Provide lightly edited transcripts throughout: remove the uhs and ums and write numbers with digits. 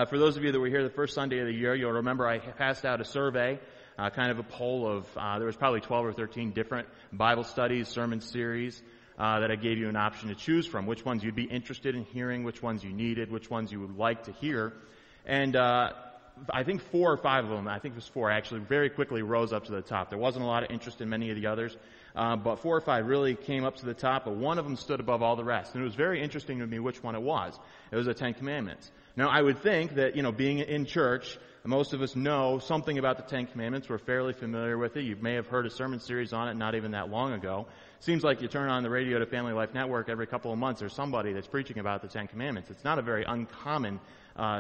For those of you that were here the first Sunday of the year, you'll remember I passed out a survey, kind of a poll of, there was probably 12 or 13 different Bible studies, sermon series, that I gave you an option to choose from, which ones you'd be interested in hearing, which ones you needed, which ones you would like to hear. And I think 4 or 5 of them, I think it was 4 actually, very quickly rose up to the top. There wasn't a lot of interest in many of the others, but 4 or 5 really came up to the top, but one of them stood above all the rest. And it was very interesting to me which one it was. It was the Ten Commandments. Now, I would think that, being in church, most of us know something about the Ten Commandments. We're fairly familiar with it. You may have heard a sermon series on it not even that long ago. Seems like you turn on the radio to Family Life Network every couple of months, there's somebody that's preaching about the Ten Commandments. It's not a very uncommon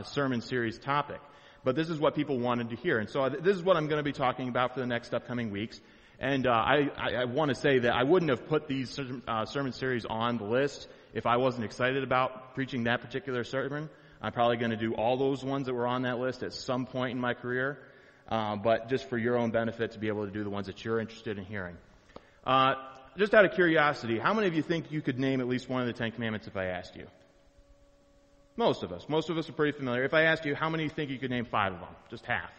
sermon series topic. But this is what people wanted to hear. And so this is what I'm going to be talking about for the next upcoming weeks. And I want to say that I wouldn't have put these sermon series on the list if I wasn't excited about preaching that particular sermon. I'm probably going to do all those ones that were on that list at some point in my career, but just for your own benefit to be able to do the ones that you're interested in hearing. Just out of curiosity, how many of you think you could name at least one of the Ten Commandments if I asked you? Most of us. Most of us are pretty familiar. If I asked you, how many think you could name 5 of them? Just half.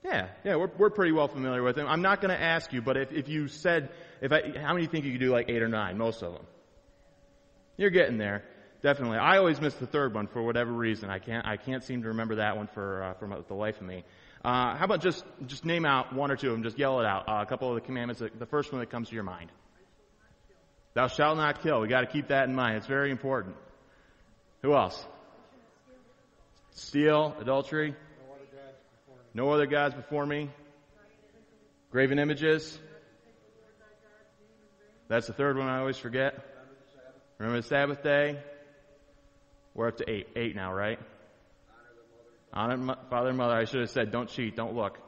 Yeah, we're pretty well familiar with them. I'm not going to ask you, but if you said, how many think you could do like 8 or 9? Most of them. You're getting there. Definitely. I always miss the third one for whatever reason. I can't seem to remember that one for the life of me. How about just name out 1 or 2 of them, just yell it out. A couple of the commandments, the first one that comes to your mind. Thou shalt not kill. We got to keep that in mind. It's very important. Who else? Steal, adultery. No other gods before me. Graven images. That's the third one I always forget. Remember the Sabbath day. We're up to 8. 8 now, right? Honor father and mother. I should have said, don't cheat, don't look.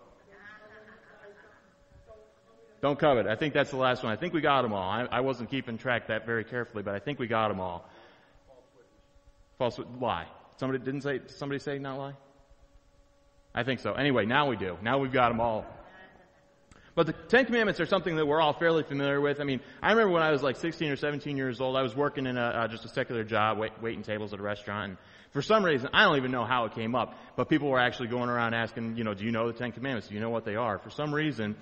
Don't covet. I think that's the last one. I think we got them all. I wasn't keeping track that very carefully, but I think we got them all. False lie. Somebody say not lie? I think so. Anyway, now we do. Now we've got them all. But the Ten Commandments are something that we're all fairly familiar with. I mean, I remember when I was like 16 or 17 years old, I was working in just a secular job, waiting tables at a restaurant. And for some reason, I don't even know how it came up, but people were actually going around asking, do you know the Ten Commandments? Do you know what they are? For some reason,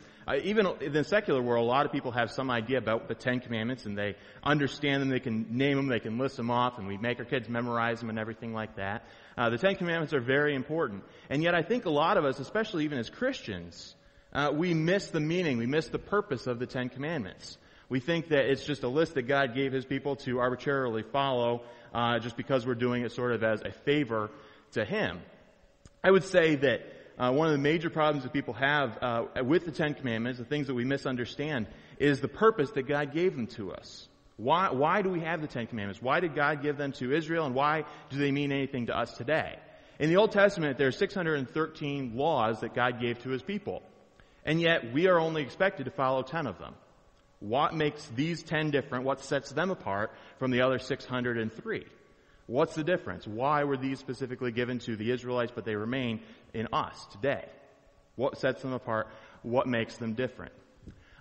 even in the secular world, a lot of people have some idea about the Ten Commandments, and they understand them, they can name them, they can list them off, and we make our kids memorize them and everything like that. The Ten Commandments are very important. And yet I think a lot of us, especially even as Christians, we miss the meaning, we miss the purpose of the Ten Commandments. We think that it's just a list that God gave His people to arbitrarily follow, just because we're doing it sort of as a favor to Him. I would say that one of the major problems that people have with the Ten Commandments, the things that we misunderstand, is the purpose that God gave them to us. Why do we have the Ten Commandments? Why did God give them to Israel, and why do they mean anything to us today? In the Old Testament, there are 613 laws that God gave to His people. And yet, we are only expected to follow 10 of them. What makes these 10 different? What sets them apart from the other 603? What's the difference? Why were these specifically given to the Israelites, but they remain in us today? What sets them apart? What makes them different?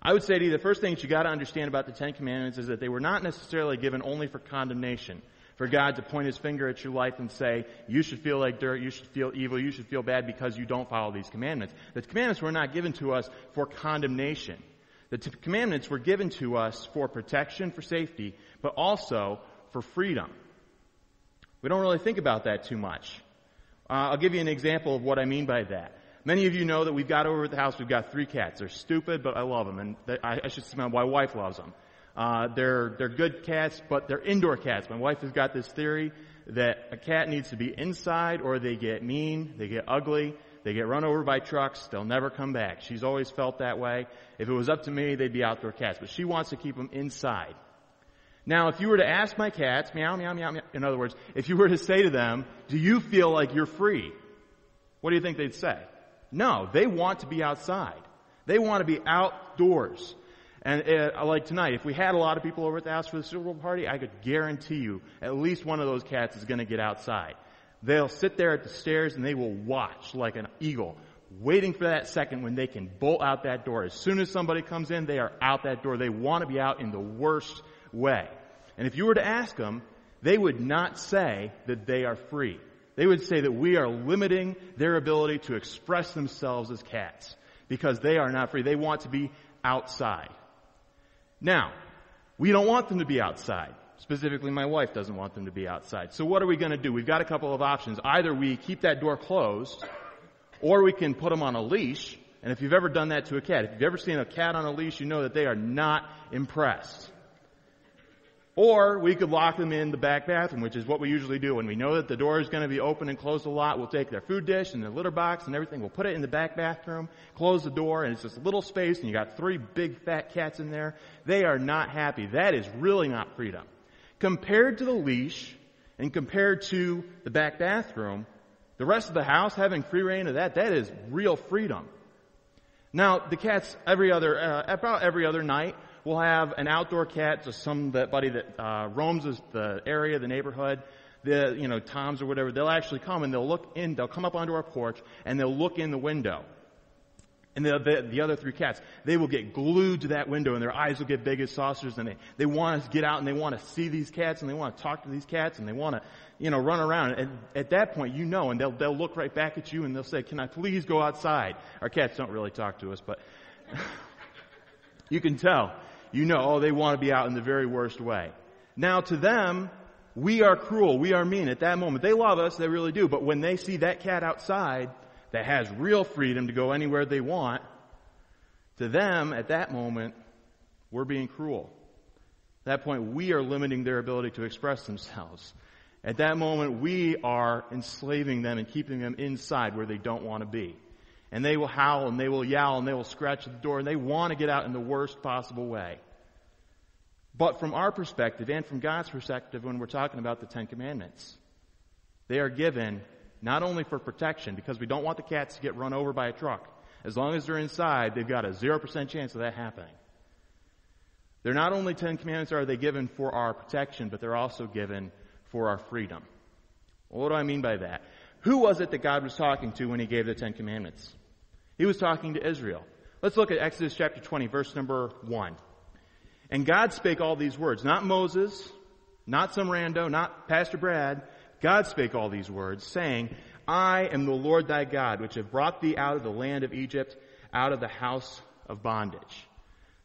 I would say to you, the first thing that you got to understand about the Ten Commandments is that they were not necessarily given only for condemnation. For God to point His finger at your life and say, you should feel like dirt, you should feel evil, you should feel bad because you don't follow these commandments. The commandments were not given to us for condemnation. The commandments were given to us for protection, for safety, but also for freedom. We don't really think about that too much. I'll give you an example of what I mean by that. Many of you know that we've got over at the house, we've got 3 cats. They're stupid, but I love them, and I should say my wife loves them. They're good cats, but they're indoor cats. My wife has got this theory that a cat needs to be inside or they get mean, they get ugly, they get run over by trucks, they'll never come back. She's always felt that way. If it was up to me, they'd be outdoor cats, but she wants to keep them inside. Now, if you were to ask my cats, meow, meow, meow, meow, in other words, if you were to say to them, do you feel like you're free? What do you think they'd say? No, they want to be outside. They want to be outdoors. And like tonight, if we had a lot of people over at the house for the Super Bowl party, I could guarantee you at least one of those cats is going to get outside. They'll sit there at the stairs and they will watch like an eagle, waiting for that second when they can bolt out that door. As soon as somebody comes in, they are out that door. They want to be out in the worst way. And if you were to ask them, they would not say that they are free. They would say that we are limiting their ability to express themselves as cats because they are not free. They want to be outside. Now, we don't want them to be outside. Specifically, my wife doesn't want them to be outside. So what are we going to do? We've got a couple of options. Either we keep that door closed, or we can put them on a leash. And if you've ever done that to a cat, if you've ever seen a cat on a leash, you know that they are not impressed. Or we could lock them in the back bathroom, which is what we usually do. When we know that the door is going to be open and closed a lot, we'll take their food dish and their litter box and everything. We'll put it in the back bathroom, close the door, and it's just a little space, and you got 3 big fat cats in there. They are not happy. That is really not freedom. Compared to the leash and compared to the back bathroom, the rest of the house having free reign of that is real freedom. Now, the cats about every other night will have an outdoor cat, just somebody that roams the area, the neighborhood, Toms or whatever. They'll actually come and they'll come up onto our porch and they'll look in the window. And the other 3 cats, they will get glued to that window and their eyes will get big as saucers, and they want to get out and they want to see these cats and they want to talk to these cats and they want to, run around. And at that point, and they'll look right back at you and they'll say, "Can I please go outside?" Our cats don't really talk to us, but you can tell, they want to be out in the very worst way. Now to them, we are cruel, we are mean at that moment. They love us, they really do, but when they see that cat outside, that has real freedom to go anywhere they want, to them, at that moment, we're being cruel. At that point, we are limiting their ability to express themselves. At that moment, we are enslaving them and keeping them inside where they don't want to be. And they will howl and they will yell and they will scratch at the door and they want to get out in the worst possible way. But from our perspective and from God's perspective, when we're talking about the 10 Commandments, they are given not only for protection, because we don't want the cats to get run over by a truck. As long as they're inside, they've got a 0% chance of that happening. They're not only 10 Commandments are they given for our protection, but they're also given for our freedom. Well, what do I mean by that? Who was it that God was talking to when He gave the 10 Commandments? He was talking to Israel. Let's look at Exodus chapter 20, verse number 1. "And God spake all these words," not Moses, not some rando, not Pastor Brad. God spake all these words, saying, "I am the Lord thy God, which have brought thee out of the land of Egypt, out of the house of bondage."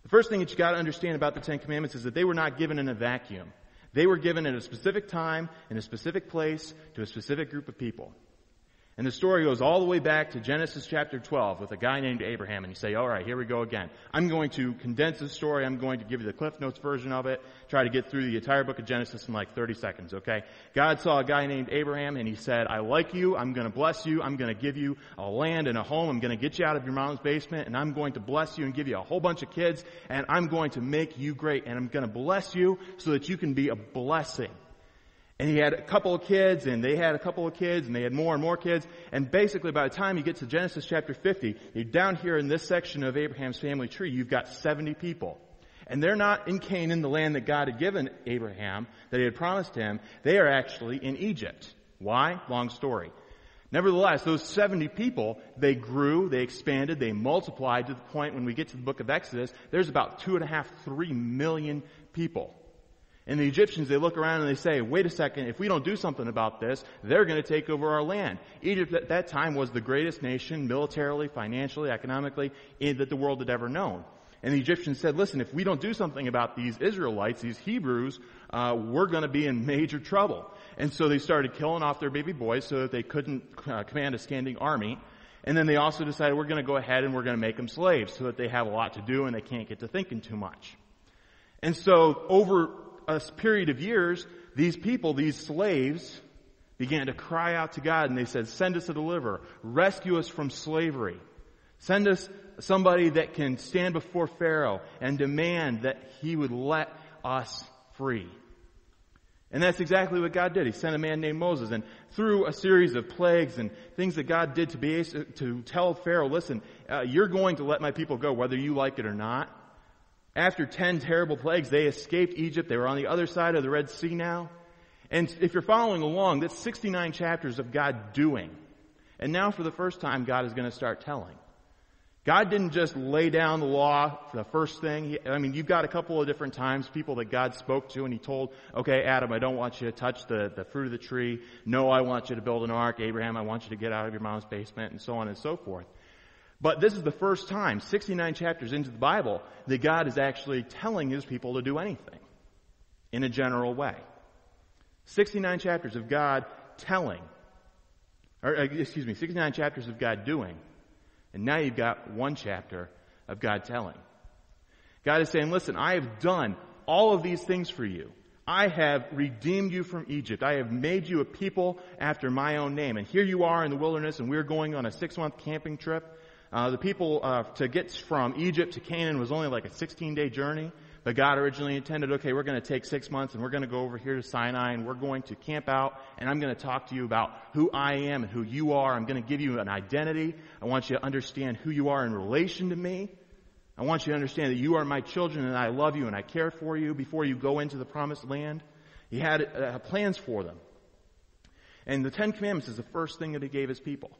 The first thing that you got to understand about the 10 Commandments is that they were not given in a vacuum. They were given at a specific time, in a specific place, to a specific group of people. And the story goes all the way back to Genesis chapter 12 with a guy named Abraham. And you say, all right, here we go again. I'm going to condense this story. I'm going to give you the Cliff Notes version of it. Try to get through the entire book of Genesis in like 30 seconds, okay? God saw a guy named Abraham and He said, "I like you. I'm going to bless you. I'm going to give you a land and a home. I'm going to get you out of your mom's basement, and I'm going to bless you and give you a whole bunch of kids, and I'm going to make you great, and I'm going to bless you so that you can be a blessing." And he had a couple of kids, and they had a couple of kids, and they had more and more kids. And basically, by the time you get to Genesis chapter 50, you're down here in this section of Abraham's family tree, you've got 70 people. And they're not in Canaan, the land that God had given Abraham, that He had promised him. They are actually in Egypt. Why? Long story. Nevertheless, those 70 people, they grew, they expanded, they multiplied to the point when we get to the book of Exodus, there's about 2.5, 3 million people. And the Egyptians, they look around and they say, wait a second, if we don't do something about this, they're going to take over our land. Egypt at that time was the greatest nation, militarily, financially, economically, that the world had ever known. And the Egyptians said, listen, if we don't do something about these Israelites, these Hebrews, we're going to be in major trouble. And so they started killing off their baby boys so that they couldn't command a standing army. And then they also decided we're going to go ahead and we're going to make them slaves so that they have a lot to do and they can't get to thinking too much. And so over a period of years, these people, these slaves, began to cry out to God, and they said, send us a deliverer, rescue us from slavery, send us somebody that can stand before Pharaoh and demand that he would let us free. And that's exactly what God did. He sent a man named Moses, and through a series of plagues and things that God did to tell Pharaoh, listen, you're going to let my people go whether you like it or not. After 10 terrible plagues, they escaped Egypt. They were on the other side of the Red Sea now. And if you're following along, that's 69 chapters of God doing. And now for the first time, God is going to start telling. God didn't just lay down the law for the first thing. You've got a couple of different times people that God spoke to and he told, okay, Adam, I don't want you to touch the fruit of the tree. No, I want you to build an ark. Abraham, I want you to get out of your mom's basement, and so on and so forth. But this is the first time, 69 chapters into the Bible, that God is actually telling his people to do anything in a general way. 69 chapters of God telling, 69 chapters of God doing. And now you've got one chapter of God telling. God is saying, listen, I have done all of these things for you. I have redeemed you from Egypt. I have made you a people after my own name. And here you are in the wilderness, and we're going on a 6-month camping trip. The people to get from Egypt to Canaan was only like a 16-day journey. But God originally intended, okay, we're going to take 6 months and we're going to go over here to Sinai and we're going to camp out and I'm going to talk to you about who I am and who you are. I'm going to give you an identity. I want you to understand who you are in relation to me. I want you to understand that you are my children and I love you and I care for you before you go into the promised land. He had plans for them. And the 10 Commandments is the first thing that he gave his people.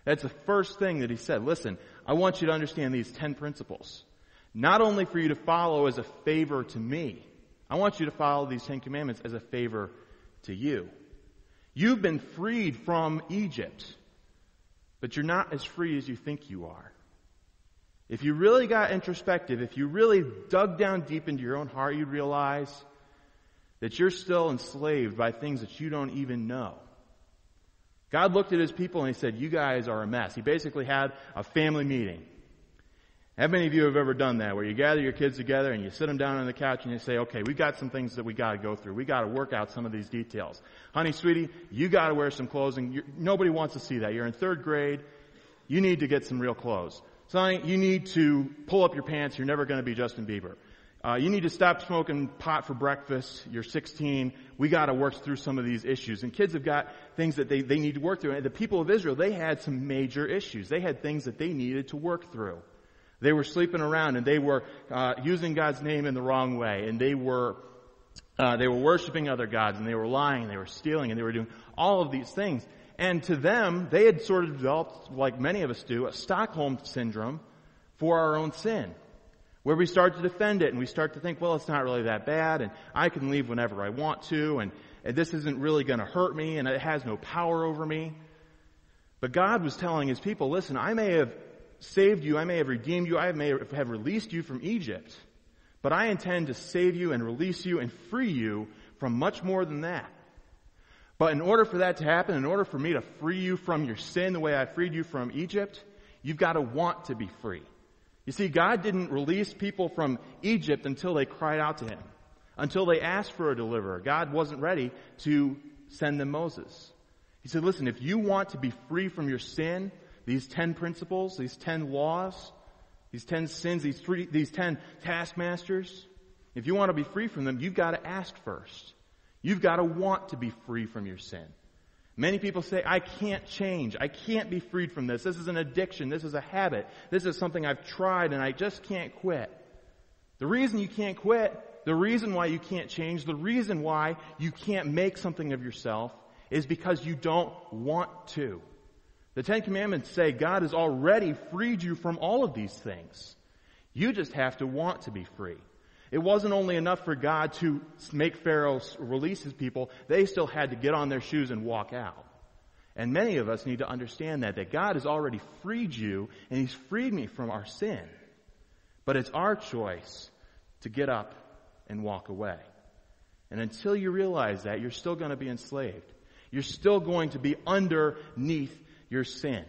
That's the first thing that he said. Listen, I want you to understand these 10 principles. Not only for you to follow as a favor to me. I want you to follow these 10 Commandments as a favor to you. You've been freed from Egypt, but you're not as free as you think you are. If you really got introspective, if you really dug down deep into your own heart, you'd realize that you're still enslaved by things that you don't even know. God looked at his people and he said, you guys are a mess. He basically had a family meeting. How many of you have ever done that, where you gather your kids together and you sit them down on the couch and you say, okay, we got some things that we got to go through. We got to work out some of these details. Honey, sweetie, you got to wear some clothes, and nobody wants to see that. You're in 3rd grade. You need to get some real clothes. Sonny, you need to pull up your pants. You're never going to be Justin Bieber. You need to stop smoking pot for breakfast. You're 16. We got to work through some of these issues. And kids have got things that they need to work through. And the people of Israel, they had some major issues. They had things that they needed to work through. They were sleeping around and they were using God's name in the wrong way, and they were worshiping other gods, and they were lying, and they were stealing, and they were doing all of these things. And to them, they had sort of developed, like many of us do, a Stockholm syndrome for our own sin, where we start to defend it and we start to think, well, it's not really that bad, and I can leave whenever I want to, and this isn't really going to hurt me, and it has no power over me. But God was telling his people, listen, I may have saved you, I may have redeemed you, I may have released you from Egypt, but I intend to save you and release you and free you from much more than that. But in order for that to happen, in order for me to free you from your sin the way I freed you from Egypt, you've got to want to be free. You see, God didn't release people from Egypt until they cried out to him, until they asked for a deliverer. God wasn't ready to send them Moses. He said, listen, if you want to be free from your sin, these 10 principles, these 10 laws, these 10 sins, these 10 taskmasters, if you want to be free from them, you've got to ask first. You've got to want to be free from your sin. Many people say, I can't change. I can't be freed from this. This is an addiction. This is a habit. This is something I've tried and I just can't quit. The reason you can't quit, the reason why you can't change, the reason why you can't make something of yourself is because you don't want to. The 10 Commandments say God has already freed you from all of these things. You just have to want to be free. It wasn't only enough for God to make Pharaoh release his people. They still had to get on their shoes and walk out. And many of us need to understand that God has already freed you, and he's freed me from our sin. But it's our choice to get up and walk away. And until you realize that, you're still going to be enslaved. You're still going to be underneath your sin.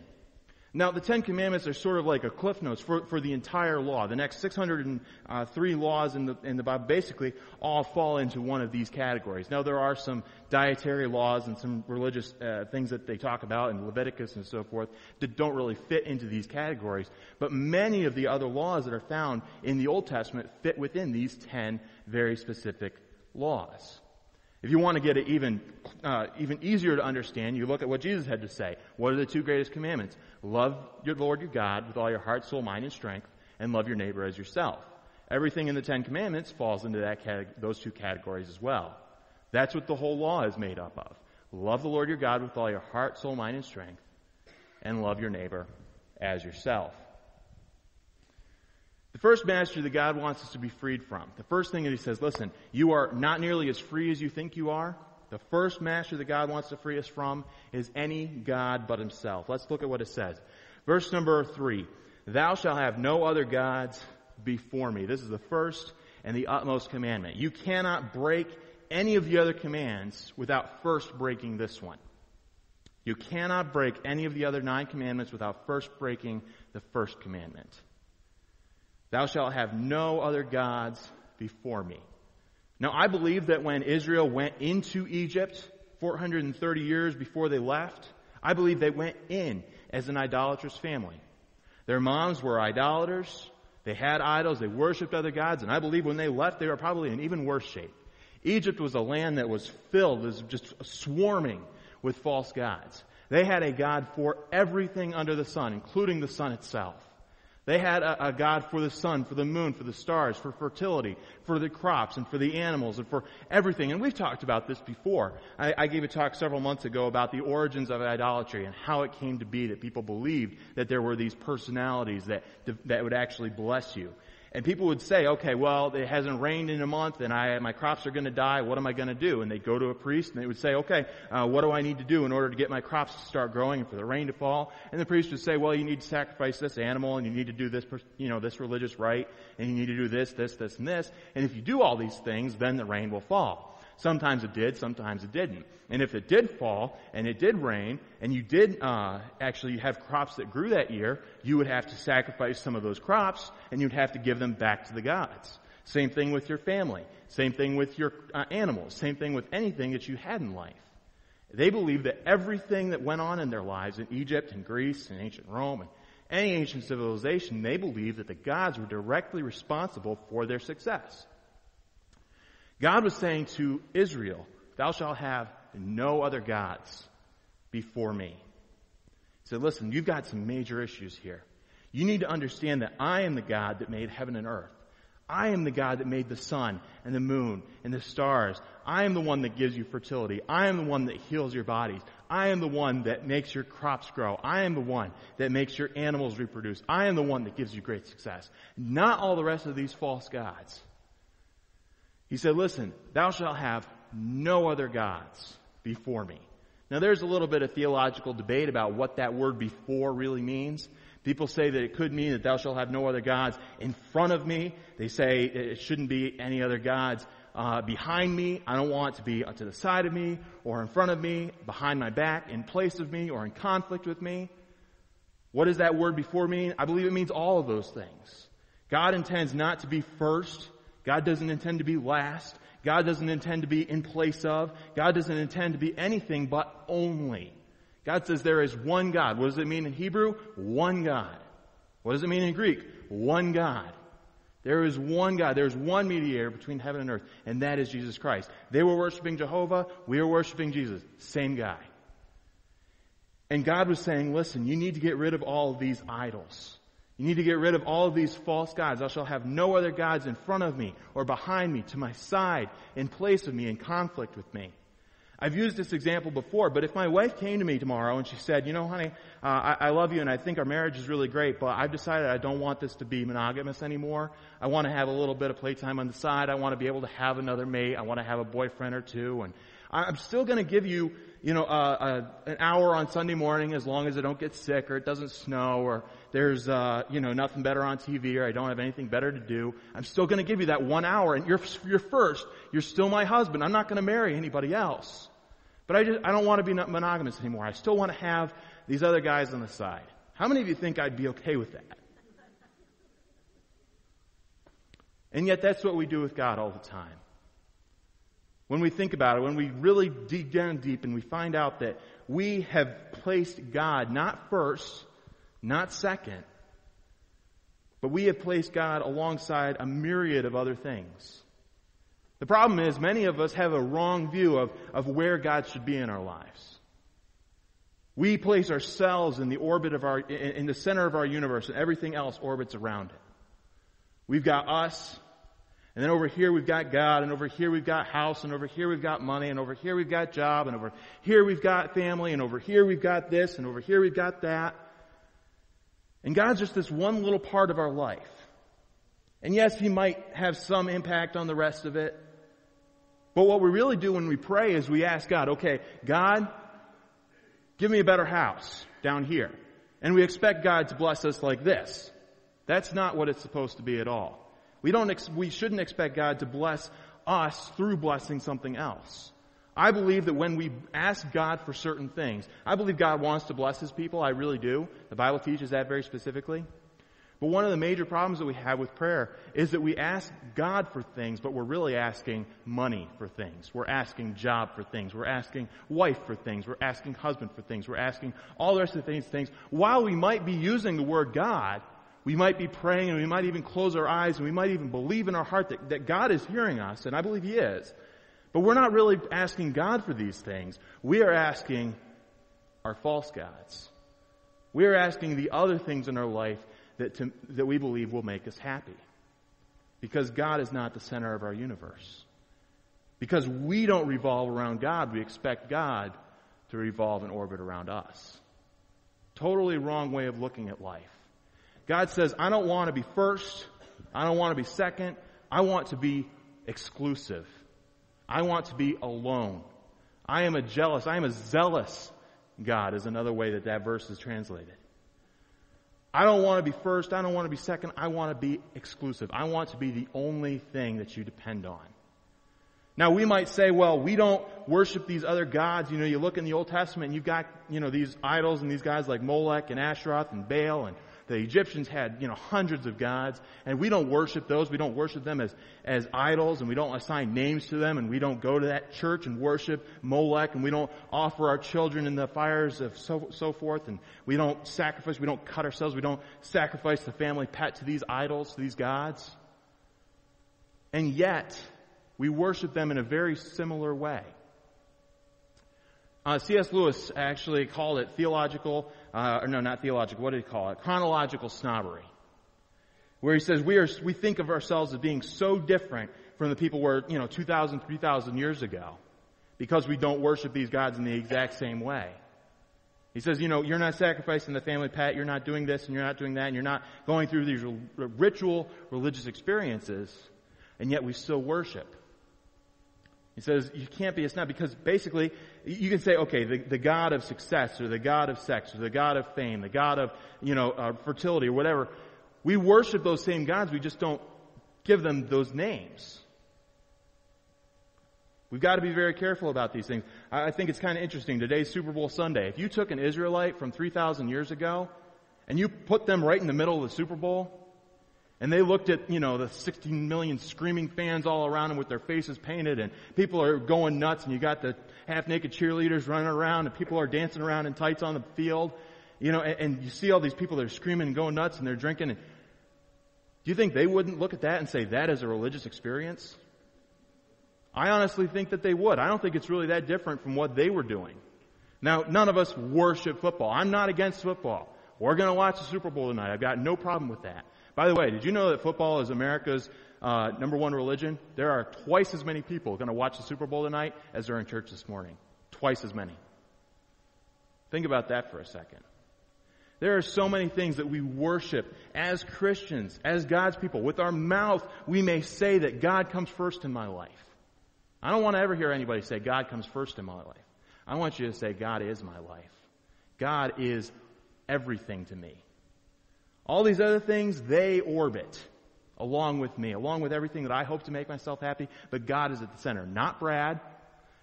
Now, the 10 Commandments are sort of like a cliff notes for the entire law. The next 603 laws in the Bible basically all fall into one of these categories. Now, there are some dietary laws and some religious things that they talk about in Leviticus and so forth that don't really fit into these categories. But many of the other laws that are found in the Old Testament fit within these 10 very specific laws. If you want to get it even easier to understand, you look at what Jesus had to say. What are the 2 greatest commandments? Love your Lord your God with all your heart, soul, mind, and strength, and love your neighbor as yourself. Everything in the 10 Commandments falls into those 2 categories as well. That's what the whole law is made up of. Love the Lord your God with all your heart, soul, mind, and strength, and love your neighbor as yourself. The first master that God wants us to be freed from. The first thing that he says, listen, you are not nearly as free as you think you are. The first master that God wants to free us from is any god but himself. Let's look at what it says. Verse number 3. Thou shalt have no other gods before me. This is the first and the utmost commandment. You cannot break any of the other commands without first breaking this one. You cannot break any of the other 9 commandments without first breaking the first commandment. Thou shalt have no other gods before me. Now, I believe that when Israel went into Egypt 430 years before they left, I believe they went in as an idolatrous family. Their moms were idolaters. They had idols. They worshipped other gods. And I believe when they left, they were probably in even worse shape. Egypt was a land that was filled, was just swarming with false gods. They had a god for everything under the sun, including the sun itself. They had a god for the sun, for the moon, for the stars, for fertility, for the crops, and for the animals, and for everything. And we've talked about this before. I gave a talk several months ago about the origins of idolatry and how it came to be that people believed that there were these personalities that would actually bless you. And people would say, okay, well, it hasn't rained in a month and my crops are going to die. What am I going to do? And they'd go to a priest and they would say, okay, what do I need to do in order to get my crops to start growing and for the rain to fall? And the priest would say, well, you need to sacrifice this animal and you need to do this, this religious rite and you need to do this, and this. And if you do all these things, then the rain will fall. Sometimes it did, sometimes it didn't. And if it did fall, and it did rain, and you did actually have crops that grew that year, you would have to sacrifice some of those crops, and you'd have to give them back to the gods. Same thing with your family. Same thing with your animals. Same thing with anything that you had in life. They believed that everything that went on in their lives in Egypt and Greece and ancient Rome and any ancient civilization, they believed that the gods were directly responsible for their success. God was saying to Israel, thou shalt have no other gods before me. He said, listen, you've got some major issues here. You need to understand that I am the God that made heaven and earth. I am the God that made the sun and the moon and the stars. I am the one that gives you fertility. I am the one that heals your bodies. I am the one that makes your crops grow. I am the one that makes your animals reproduce. I am the one that gives you great success. Not all the rest of these false gods. He said, listen, thou shalt have no other gods before me. Now there's a little bit of theological debate about what that word before really means. People say that it could mean that thou shalt have no other gods in front of me. They say it shouldn't be any other gods behind me. I don't want it to be to the side of me or in front of me, behind my back, in place of me, or in conflict with me. What does that word before mean? I believe it means all of those things. God intends not to be first. God doesn't intend to be last. God doesn't intend to be in place of. God doesn't intend to be anything but only. God says there is one God. What does it mean in Hebrew? One God. What does it mean in Greek? One God. There is one God. There is one mediator between heaven and earth, and that is Jesus Christ. They were worshiping Jehovah. We are worshiping Jesus. Same guy. And God was saying, listen, you need to get rid of all of these idols. You need to get rid of all of these false gods. Thou shalt have no other gods in front of me or behind me, to my side, in place of me, in conflict with me. I've used this example before, but if my wife came to me tomorrow and she said, honey, I love you and I think our marriage is really great, but I've decided I don't want this to be monogamous anymore. I want to have a little bit of playtime on the side. I want to be able to have another mate. I want to have a boyfriend or two. And I'm still going to give you, an hour on Sunday morning as long as I don't get sick or it doesn't snow or there's, nothing better on TV or I don't have anything better to do. I'm still going to give you that 1 hour and you're first. You're still my husband. I'm not going to marry anybody else. But I don't want to be monogamous anymore. I still want to have these other guys on the side. How many of you think I'd be okay with that? And yet that's what we do with God all the time. When we think about it, when we really dig down deep and we find out that we have placed God not first, not second, but we have placed God alongside a myriad of other things. The problem is many of us have a wrong view of where God should be in our lives. We place ourselves in the orbit of in the center of our universe, and everything else orbits around it. We've got us, and then over here we've got God, and over here we've got house, and over here we've got money, and over here we've got job, and over here we've got family, and over here we've got this, and over here we've got that. And God's just this one little part of our life. And yes, He might have some impact on the rest of it. But what we really do when we pray is we ask God, okay, God, give me a better house down here. And we expect God to bless us like this. That's not what it's supposed to be at all. We shouldn't expect God to bless us through blessing something else. I believe that when we ask God for certain things, I believe God wants to bless His people. I really do. The Bible teaches that very specifically. But one of the major problems that we have with prayer is that we ask God for things, but we're really asking money for things. We're asking job for things. We're asking wife for things. We're asking husband for things. We're asking all the rest of these things. While we might be using the word God, we might be praying and we might even close our eyes and we might even believe in our heart that God is hearing us, and I believe He is. But we're not really asking God for these things. We are asking our false gods. We are asking the other things in our life that we believe will make us happy. Because God is not the center of our universe. Because we don't revolve around God, we expect God to revolve and orbit around us. Totally wrong way of looking at life. God says, I don't want to be first. I don't want to be second. I want to be exclusive. I want to be alone. I am a zealous God is another way that verse is translated. I don't want to be first. I don't want to be second. I want to be exclusive. I want to be the only thing that you depend on. Now we might say, well, we don't worship these other gods. You know, you look in the Old Testament and you've got, these idols and these guys like Molech and Ashtaroth and Baal, and the Egyptians had, hundreds of gods, and we don't worship those. We don't worship them as idols, and we don't assign names to them, and we don't go to that church and worship Molech, and we don't offer our children in the fires of so forth, and we don't sacrifice, we don't cut ourselves, we don't sacrifice the family pet to these idols, to these gods. And yet, we worship them in a very similar way. C.S. Lewis actually called it chronological snobbery. Where he says we think of ourselves as being so different from the people were, 2,000, 3,000 years ago, because we don't worship these gods in the exact same way. He says, you're not sacrificing the family pet, you're not doing this and you're not doing that, and you're not going through these ritual religious experiences, and yet we still worship. He says, you can't be a snob, because basically, you can say, okay, the God of success, or the God of sex, or the God of fame, the God of, fertility, or whatever. We worship those same gods, we just don't give them those names. We've got to be very careful about these things. I think it's kind of interesting. Today's Super Bowl Sunday. If you took an Israelite from 3,000 years ago, and you put them right in the middle of the Super Bowl, and they looked at, the 16 million screaming fans all around them with their faces painted, and people are going nuts, and you got the half-naked cheerleaders running around, and people are dancing around in tights on the field, and you see all these people that are screaming and going nuts, and they're drinking. And do you think they wouldn't look at that and say that is a religious experience? I honestly think that they would. I don't think it's really that different from what they were doing. Now, none of us worship football. I'm not against football. We're going to watch the Super Bowl tonight. I've got no problem with that. By the way, did you know that football is America's number one religion? There are twice as many people going to watch the Super Bowl tonight as are in church this morning. Twice as many. Think about that for a second. There are so many things that we worship as Christians, as God's people. With our mouth, we may say that God comes first in my life. I don't want to ever hear anybody say God comes first in my life. I want you to say God is my life. God is everything to me. All these other things, they orbit along with me, along with everything that I hope to make myself happy, but God is at the center. Not Brad,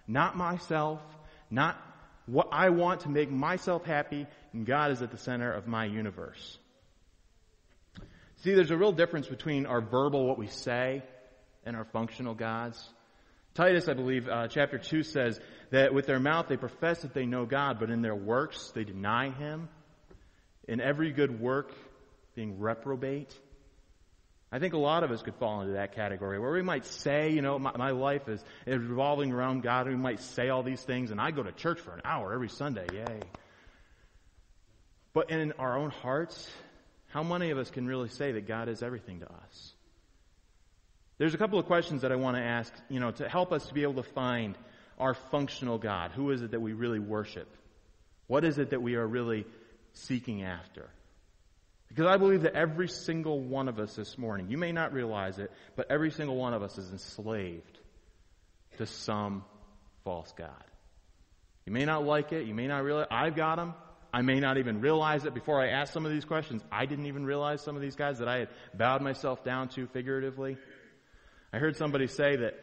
not myself, not what I want to make myself happy, and God is at the center of my universe. See, there's a real difference between our verbal, what we say, and our functional gods. Titus, I believe, chapter 2 says that with their mouth they profess that they know God, but in their works they deny Him. In every good work, being reprobate. I think a lot of us could fall into that category where we might say, my life is revolving around God, and we might say all these things, and I go to church for an hour every Sunday, yay. But in our own hearts, how many of us can really say that God is everything to us? There's a couple of questions that I want to ask, to help us to be able to find our functional God. Who is it that we really worship? What is it that we are really seeking after? Because I believe that every single one of us this morning, you may not realize it, but every single one of us is enslaved to some false god. You may not like it, you may not realize, I've got them. I may not even realize it before I ask some of these questions. I didn't even realize some of these guys that I had bowed myself down to figuratively. I heard somebody say that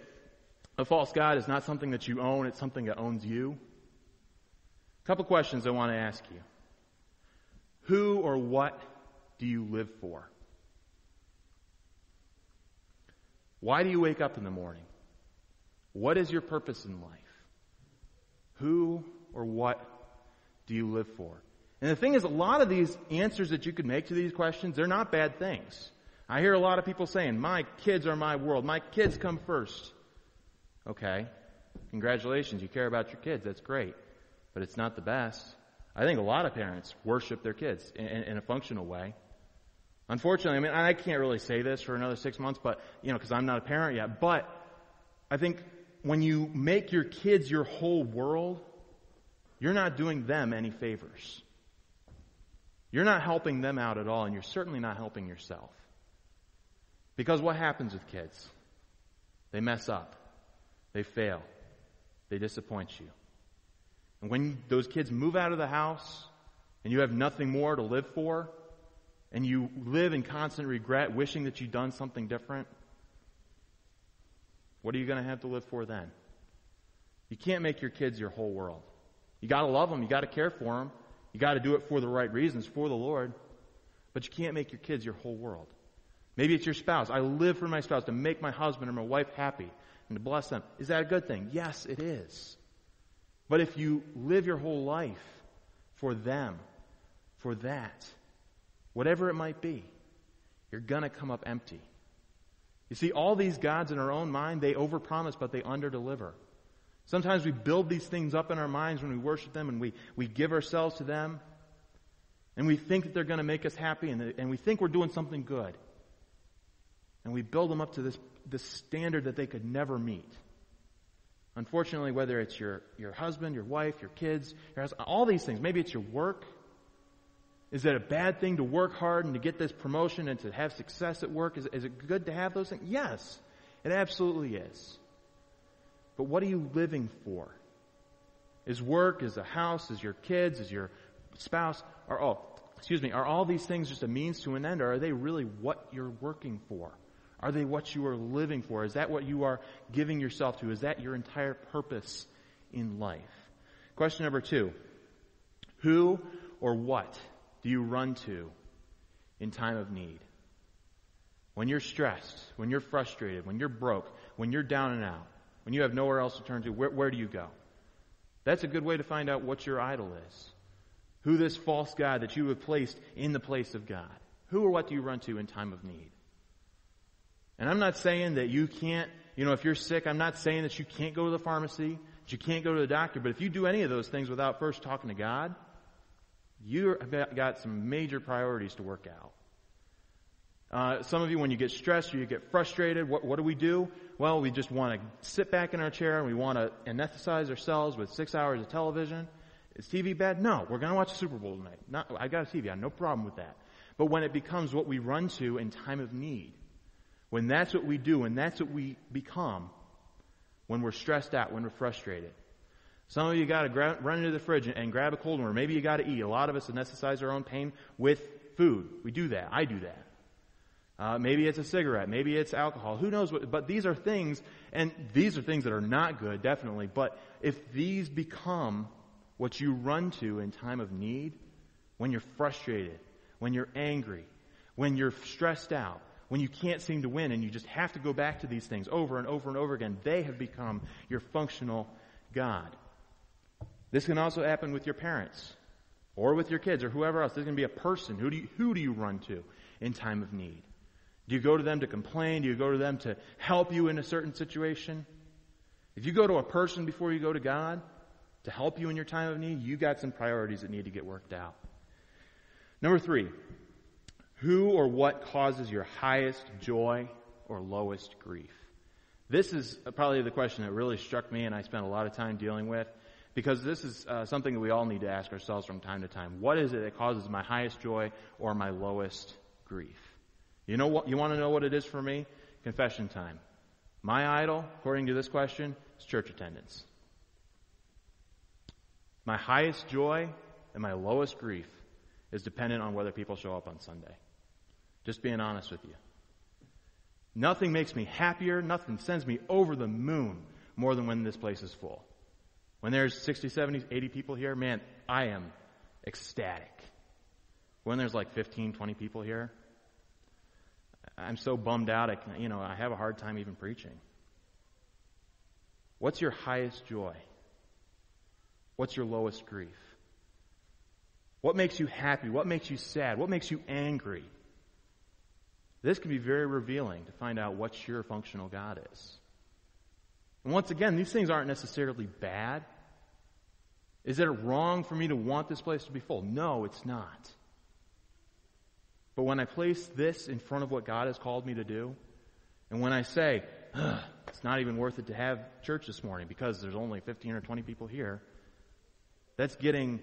a false god is not something that you own, it's something that owns you. A couple questions I want to ask you. Who or what do you live for? Why do you wake up in the morning? What is your purpose in life? Who or what do you live for? And the thing is, a lot of these answers that you could make to these questions, they're not bad things. I hear a lot of people saying, my kids are my world. My kids come first. Okay. Congratulations. You care about your kids. That's great. But it's not the best. I think a lot of parents worship their kids in a functional way. Unfortunately, I mean, I can't really say this for another 6 months, but, because I'm not a parent yet, but I think when you make your kids your whole world, you're not doing them any favors. You're not helping them out at all, and you're certainly not helping yourself. Because what happens with kids? They mess up. They fail. They disappoint you. And when those kids move out of the house, and you have nothing more to live for, and you live in constant regret, wishing that you'd done something different, what are you going to have to live for then? You can't make your kids your whole world. You got to love them. You got to care for them. You got to do it for the right reasons, for the Lord. But you can't make your kids your whole world. Maybe it's your spouse. I live for my spouse, to make my husband or my wife happy and to bless them. Is that a good thing? Yes, it is. But if you live your whole life for them, for that, whatever it might be, you're going to come up empty. You see, all these gods in our own mind, they overpromise, but they underdeliver. Sometimes we build these things up in our minds when we worship them, and we give ourselves to them, and we think that they're going to make us happy, and we think we're doing something good. And we build them up to this standard that they could never meet. Unfortunately, whether it's your husband, your wife, your kids, your husband, all these things, maybe it's your work. Is it a bad thing to work hard and to get this promotion and to have success at work? Is it good to have those things? Yes, it absolutely is. But what are you living for? Is work, is a house, is your kids, is your spouse, are all these things just a means to an end, or are they really what you're working for? Are they what you are living for? Is that what you are giving yourself to? Is that your entire purpose in life? Question number 2. Who or what do you run to in time of need? When you're stressed, when you're frustrated, when you're broke, when you're down and out, when you have nowhere else to turn to, where do you go? That's a good way to find out what your idol is. Who this false god that you have placed in the place of God. Who or what do you run to in time of need? And I'm not saying that you can't, if you're sick, I'm not saying that you can't go to the pharmacy, that you can't go to the doctor, but if you do any of those things without first talking to God, you've got some major priorities to work out. Some of you, when you get stressed or you get frustrated, what do? Well, we just want to sit back in our chair and we want to anesthetize ourselves with 6 hours of television. Is TV bad? No, we're going to watch the Super Bowl tonight. I got a TV. I have no problem with that. But when it becomes what we run to in time of need, when that's what we do and that's what we become, when we're stressed out, when we're frustrated. Some of you got to run into the fridge and grab a cold one, or maybe you got to eat. A lot of us anesthetize our own pain with food. We do that. I do that. Maybe it's a cigarette. Maybe it's alcohol. Who knows what? But these are things, and these are things that are not good, definitely. But if these become what you run to in time of need, when you're frustrated, when you're angry, when you're stressed out, when you can't seem to win and you just have to go back to these things over and over and over again, they have become your functional God. This can also happen with your parents or with your kids or whoever else. There's going to be a person. Who do you run to in time of need? Do you go to them to complain? Do you go to them to help you in a certain situation? If you go to a person before you go to God to help you in your time of need, you got some priorities that need to get worked out. Number 3, who or what causes your highest joy or lowest grief? This is probably the question that really struck me and I spent a lot of time dealing with, Because this is something that we all need to ask ourselves from time to time. What is it that causes my highest joy or my lowest grief? You know what? You want to know what it is for me? Confession time. My idol, according to this question, is church attendance. My highest joy and my lowest grief is dependent on whether people show up on Sunday. Just being honest with you. Nothing makes me happier, nothing sends me over the moon more than when this place is full. When there's 60, 70, 80 people here, man, I am ecstatic. When there's like 15, 20 people here, I'm so bummed out, I have a hard time even preaching. What's your highest joy? What's your lowest grief? What makes you happy? What makes you sad? What makes you angry? This can be very revealing to find out what your functional God is. And once again, these things aren't necessarily bad. Is it wrong for me to want this place to be full? No, it's not. But when I place this in front of what God has called me to do, and when I say, it's not even worth it to have church this morning because there's only 15 or 20 people here, that's getting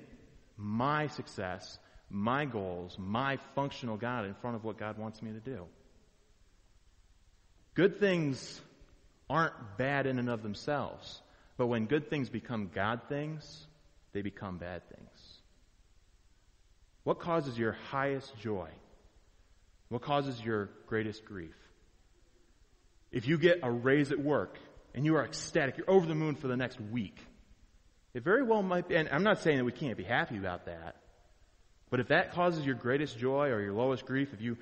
my success, my goals, my functional God in front of what God wants me to do. Good things aren't bad in and of themselves, but when good things become God things, they become bad things. What causes your highest joy? What causes your greatest grief? If you get a raise at work and you are ecstatic, you're over the moon for the next week, it very well might be, and I'm not saying that we can't be happy about that, but if that causes your greatest joy or your lowest grief, if you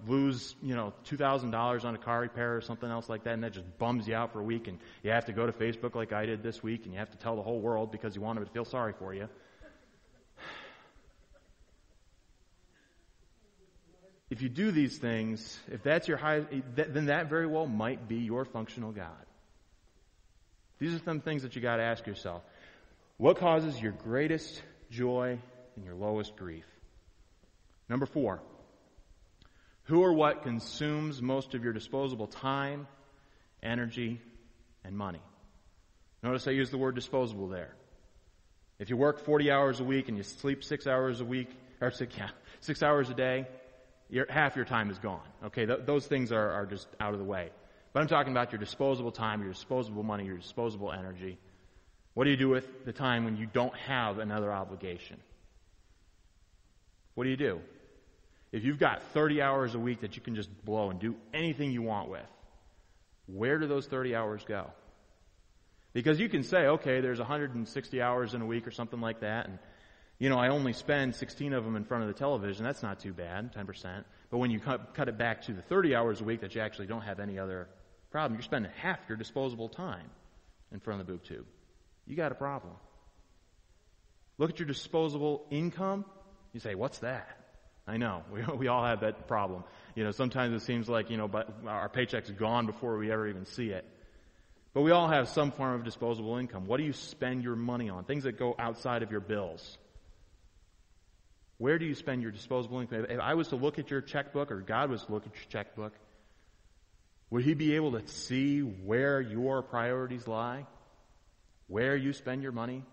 lose, $2,000 on a car repair or something else like that, and that just bums you out for a week, and you have to go to Facebook like I did this week, and you have to tell the whole world because you want them to feel sorry for you. If you do these things, if that's your high, then that very well might be your functional God. These are some things that you got to ask yourself. What causes your greatest joy and your lowest grief? Number 4, who or what consumes most of your disposable time, energy, and money? Notice I use the word disposable there. If you work 40 hours a week and you sleep 6 hours a week, or 6 hours a day, half your time is gone. Okay, those things are just out of the way. But I'm talking about your disposable time, your disposable money, your disposable energy. What do you do with the time when you don't have another obligation? What do? If you've got 30 hours a week that you can just blow and do anything you want with, where do those 30 hours go? Because you can say, okay, there's 160 hours in a week or something like that, and I only spend 16 of them in front of the television. That's not too bad, 10%. But when you cut it back to the 30 hours a week that you actually don't have any other problem, you're spending half your disposable time in front of the boob tube. You got a problem. Look at your disposable income. You say, what's that? I know. We all have that problem. Sometimes it seems like, but our paycheck's gone before we ever even see it. But we all have some form of disposable income. What do you spend your money on? Things that go outside of your bills. Where do you spend your disposable income? If I was to look at your checkbook, or God was to look at your checkbook, would He be able to see where your priorities lie? Where you spend your money?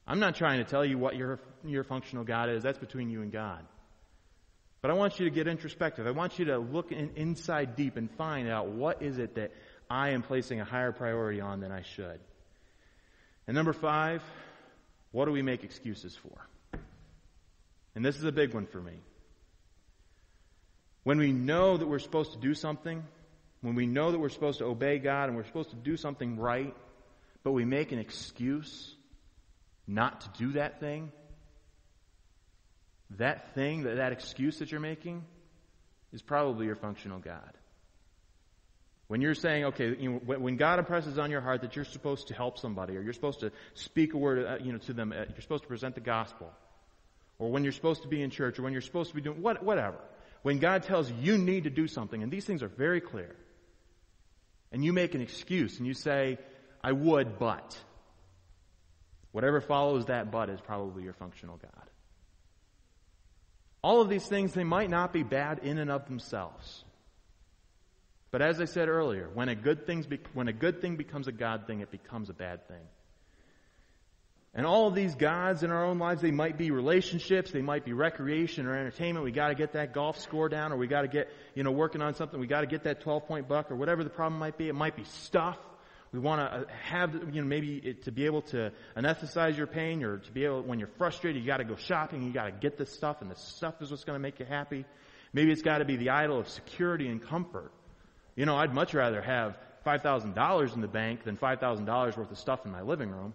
I'm not trying to tell you what your functional God is. That's between you and God. But I want you to get introspective. I want you to look inside deep and find out what is it that I am placing a higher priority on than I should. And number 5, what do we make excuses for? And this is a big one for me. When we know that we're supposed to do something, when we know that we're supposed to obey God and we're supposed to do something right, but we make an excuse not to do that thing, that excuse that you're making is probably your functional God. When you're saying, okay, when God impresses on your heart that you're supposed to help somebody, or you're supposed to speak a word, to them, you're supposed to present the gospel, or when you're supposed to be in church, or when you're supposed to be doing whatever. When God tells you need to do something, and these things are very clear, and you make an excuse, and you say, I would, but. Whatever follows that but is probably your functional God. All of these things, they might not be bad in and of themselves. But as I said earlier, when a good thing becomes a God thing, it becomes a bad thing. And all of these gods in our own lives, they might be relationships, they might be recreation or entertainment. We got to get that golf score down, or we got to get, working on something. We got to get that 12-point buck, or whatever the problem might be. It might be stuff. We want to have, maybe to be able to anesthetize your pain, or to be able, when you're frustrated, you got to go shopping, you got to get this stuff, and this stuff is what's going to make you happy. Maybe it's got to be the idol of security and comfort. I'd much rather have $5,000 in the bank than $5,000 worth of stuff in my living room.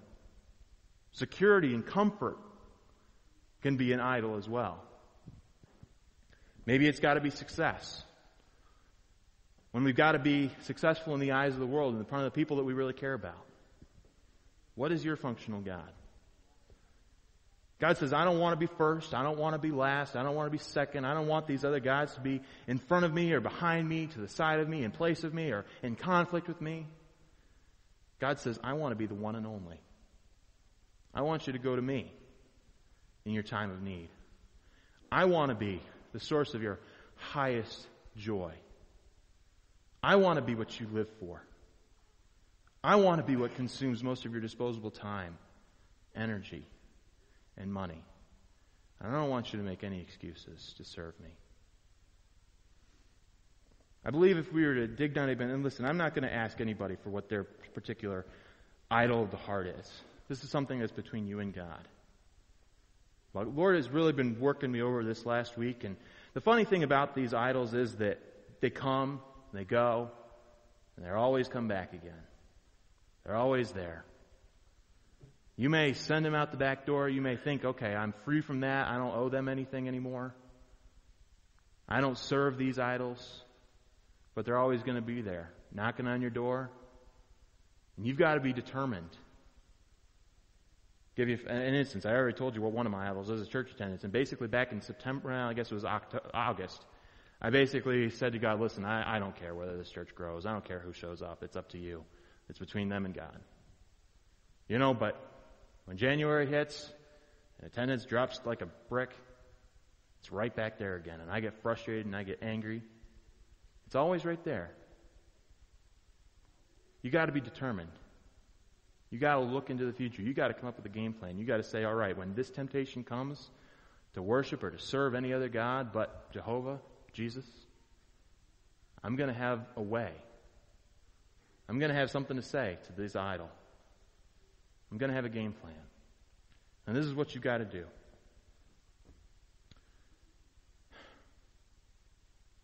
Security and comfort can be an idol as well. Maybe it's got to be success. When we've got to be successful in the eyes of the world, in front of the people that we really care about. What is your functional God? God says, I don't want to be first. I don't want to be last. I don't want to be second. I don't want these other gods to be in front of me or behind me, to the side of me, in place of me, or in conflict with me. God says, I want to be the one and only. I want you to go to me in your time of need. I want to be the source of your highest joy. I want to be what you live for. I want to be what consumes most of your disposable time, energy, and money. I don't want you to make any excuses to serve me. I believe if we were to dig down, and listen, I'm not going to ask anybody for what their particular idol of the heart is. This is something that's between you and God. But the Lord has really been working me over this last week, and the funny thing about these idols is that they come, they go, and they always come back again. They're always there. You may send them out the back door. You may think, okay, I'm free from that. I don't owe them anything anymore. I don't serve these idols. But they're always going to be there, knocking on your door. And you've got to be determined. Give you an instance. I already told you what one of my idols is, church attendance. And basically back in September, I guess it was August, I basically said to God, listen, I don't care whether this church grows. I don't care who shows up. It's up to you. It's between them and God. But when January hits and attendance drops like a brick, it's right back there again. And I get frustrated and I get angry. It's always right there. You got to be determined. You got to look into the future. You got to come up with a game plan. You got to say, all right, when this temptation comes to worship or to serve any other God but Jehovah, Jesus, I'm going to have a way. I'm going to have something to say to this idol. I'm going to have a game plan. And this is what you've got to do.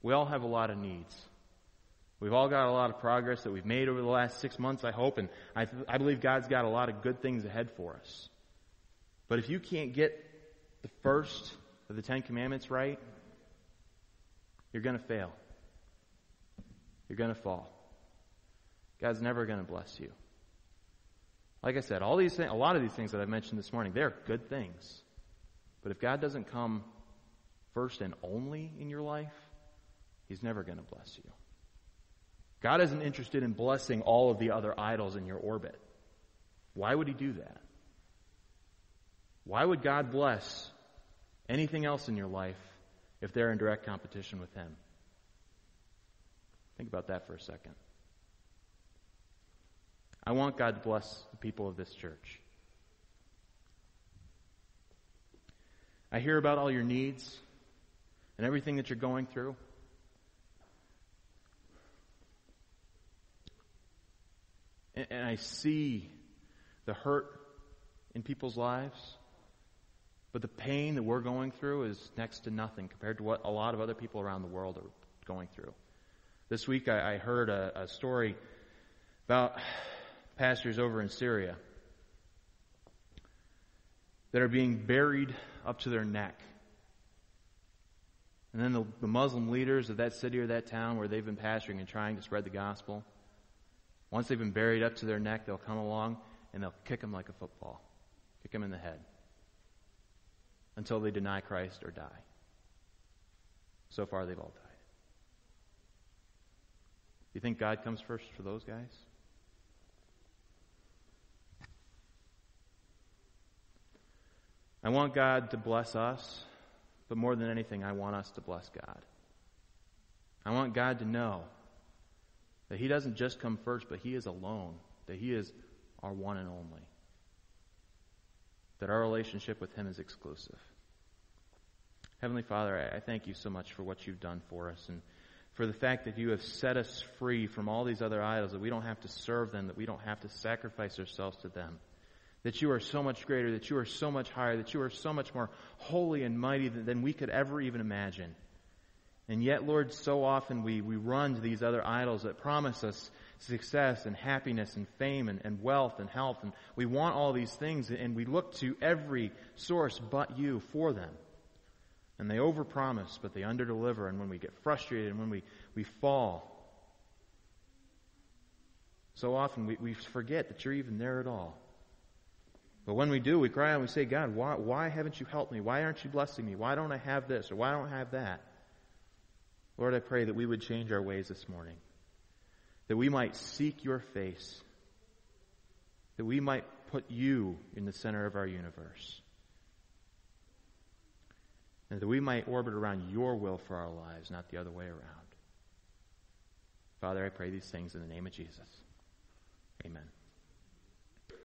We all have a lot of needs. We've all got a lot of progress that we've made over the last 6 months, I hope, and I believe God's got a lot of good things ahead for us. But if you can't get the first of the 10 Commandments right, you're going to fail. You're going to fall. God's never going to bless you. Like I said, a lot of these things that I've mentioned this morning, they're good things. But if God doesn't come first and only in your life, He's never going to bless you. God isn't interested in blessing all of the other idols in your orbit. Why would He do that? Why would God bless anything else in your life if they're in direct competition with Him? Think about that for a second. I want God to bless the people of this church. I hear about all your needs and everything that you're going through. And I see the hurt in people's lives. But the pain that we're going through is next to nothing compared to what a lot of other people around the world are going through. This week I heard a story about pastors over in Syria that are being buried up to their neck. And then the Muslim leaders of that city or that town where they've been pastoring and trying to spread the gospel, once they've been buried up to their neck, they'll come along and they'll kick them like a football. Kick them in the head. Until they deny Christ or die. So far, they've all died. Do you think God comes first for those guys? I want God to bless us, but more than anything, I want us to bless God. I want God to know that He doesn't just come first, but He is alone, that He is our one and only. that our relationship with Him is exclusive. Heavenly Father, I thank you so much for what you've done for us, and for the fact that you have set us free from all these other idols, that we don't have to serve them, that we don't have to sacrifice ourselves to them. That you are so much greater, that you are so much higher, that you are so much more holy and mighty than we could ever even imagine. And yet, Lord, so often we run to these other idols that promise us success and happiness and fame and wealth and health. And we want all these things, and we look to every source but you for them. And they overpromise, but they underdeliver. And when we get frustrated and when we fall, so often we forget that you're even there at all. But when we do, we cry out and we say, God, why haven't you helped me? Why aren't you blessing me? Why don't I have this or why don't I have that? Lord, I pray that we would change our ways this morning. That we might seek your face. That we might put you in the center of our universe. And that we might orbit around your will for our lives, not the other way around. Father, I pray these things in the name of Jesus. Amen.